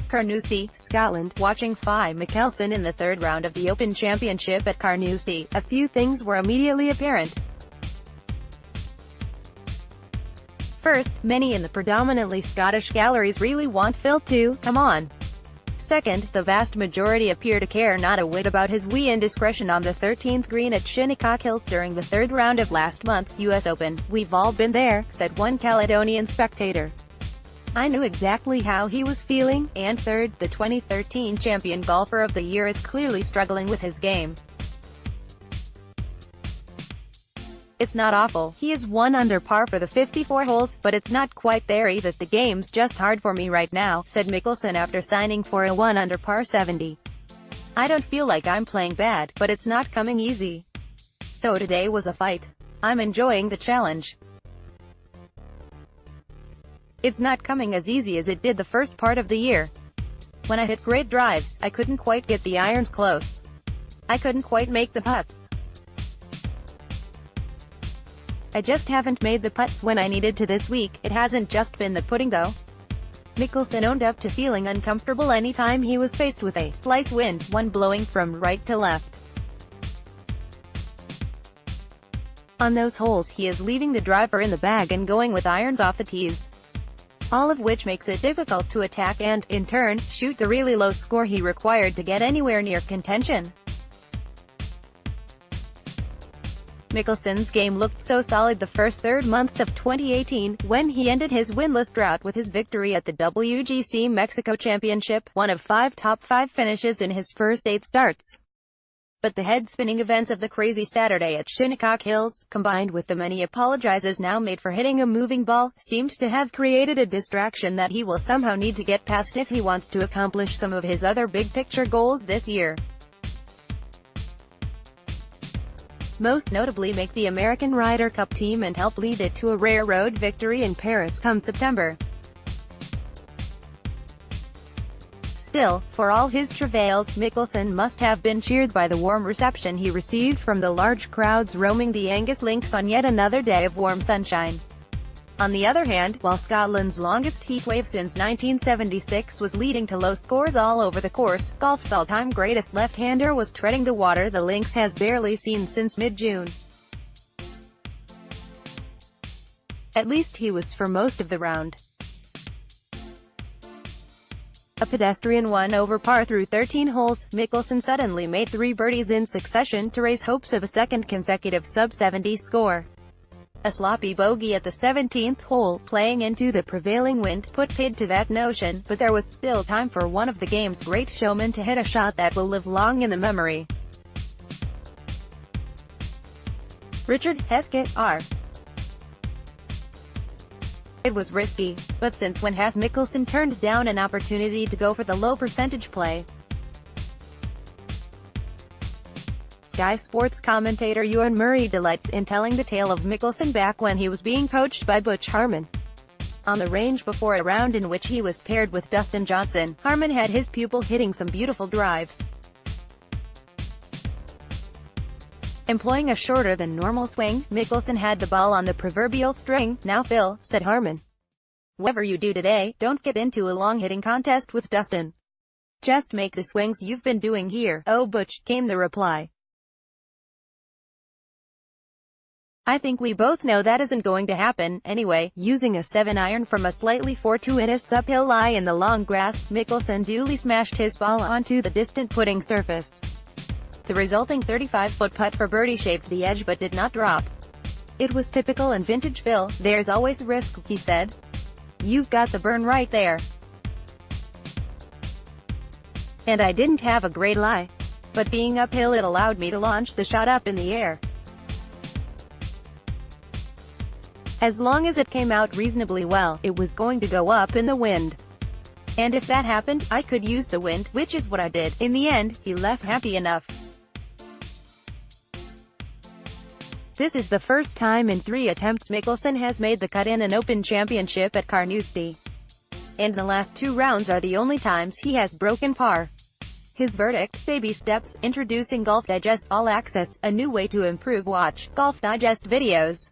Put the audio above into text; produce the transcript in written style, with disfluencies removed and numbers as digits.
Carnoustie, Scotland, watching Phi Mickelson in the third round of the Open Championship at Carnoustie, a few things were immediately apparent. First, many in the predominantly Scottish galleries really want Phil to come on. Second, the vast majority appear to care not a whit about his wee indiscretion on the 13th green at Shinnecock Hills during the third round of last month's U.S. Open. "We've all been there," said one Caledonian spectator. "I knew exactly how he was feeling." And third, the 2013 champion golfer of the year is clearly struggling with his game. "It's not awful. He is 1 under par for the 54 holes, but it's not quite there either. The game's just hard for me right now," said Mickelson after signing for a 1 under par 70. "I don't feel like I'm playing bad, but it's not coming easy. So today was a fight. I'm enjoying the challenge. It's not coming as easy as it did the first part of the year. When I hit great drives, I couldn't quite get the irons close. I couldn't quite make the putts. I just haven't made the putts when I needed to this week. It hasn't just been the putting though." Mickelson owned up to feeling uncomfortable anytime he was faced with a slice wind, one blowing from right to left. On those holes he is leaving the driver in the bag and going with irons off the tees, all of which makes it difficult to attack and, in turn, shoot the really low score he required to get anywhere near contention. Mickelson's game looked so solid the first third months of 2018, when he ended his winless drought with his victory at the WGC Mexico Championship, one of 5 top 5 finishes in his first 8 starts. But the head-spinning events of the crazy Saturday at Shinnecock Hills, combined with the many apologizes now made for hitting a moving ball, seemed to have created a distraction that he will somehow need to get past if he wants to accomplish some of his other big-picture goals this year. Most notably make the American Ryder Cup team and help lead it to a rare road victory in Paris come September. Still, for all his travails, Mickelson must have been cheered by the warm reception he received from the large crowds roaming the Angus Links on yet another day of warm sunshine. On the other hand, while Scotland's longest heatwave since 1976 was leading to low scores all over the course, golf's all-time greatest left-hander was treading the water the links has barely seen since mid-June. At least he was for most of the round. A pedestrian 1 over par through 13 holes, Mickelson suddenly made 3 birdies in succession to raise hopes of a second consecutive sub-70 score. A sloppy bogey at the 17th hole, playing into the prevailing wind, put paid to that notion, but there was still time for one of the game's great showmen to hit a shot that will live long in the memory. Richard Heathcote, R. It was risky, but since when has Mickelson turned down an opportunity to go for the low percentage play? Sky Sports commentator Ewan Murray delights in telling the tale of Mickelson back when he was being coached by Butch Harmon. On the range before a round in which he was paired with Dustin Johnson, Harmon had his pupil hitting some beautiful drives. Employing a shorter than normal swing, Mickelson had the ball on the proverbial string. "Now Phil," said Harmon, "whatever you do today, don't get into a long hitting contest with Dustin. Just make the swings you've been doing here." "Oh Butch," came the reply. "I think we both know that isn't going to happen." Anyway, using a 7-iron from a slightly 4-2 in a uphill lie in the long grass, Mickelson duly smashed his ball onto the distant putting surface. The resulting 35-foot putt for birdie shaved the edge but did not drop. "It was typical and vintage Phil. There's always risk," he said. "You've got the burn right there. And I didn't have a great lie. But being uphill it allowed me to launch the shot up in the air. As long as it came out reasonably well, it was going to go up in the wind. And if that happened, I could use the wind, which is what I did." In the end, he left happy enough. This is the first time in 3 attempts Mickelson has made the cut in an Open Championship at Carnoustie. And the last 2 rounds are the only times he has broken par. His verdict: baby steps, introducing Golf Digest All Access, a new way to improve. Watch Golf Digest videos.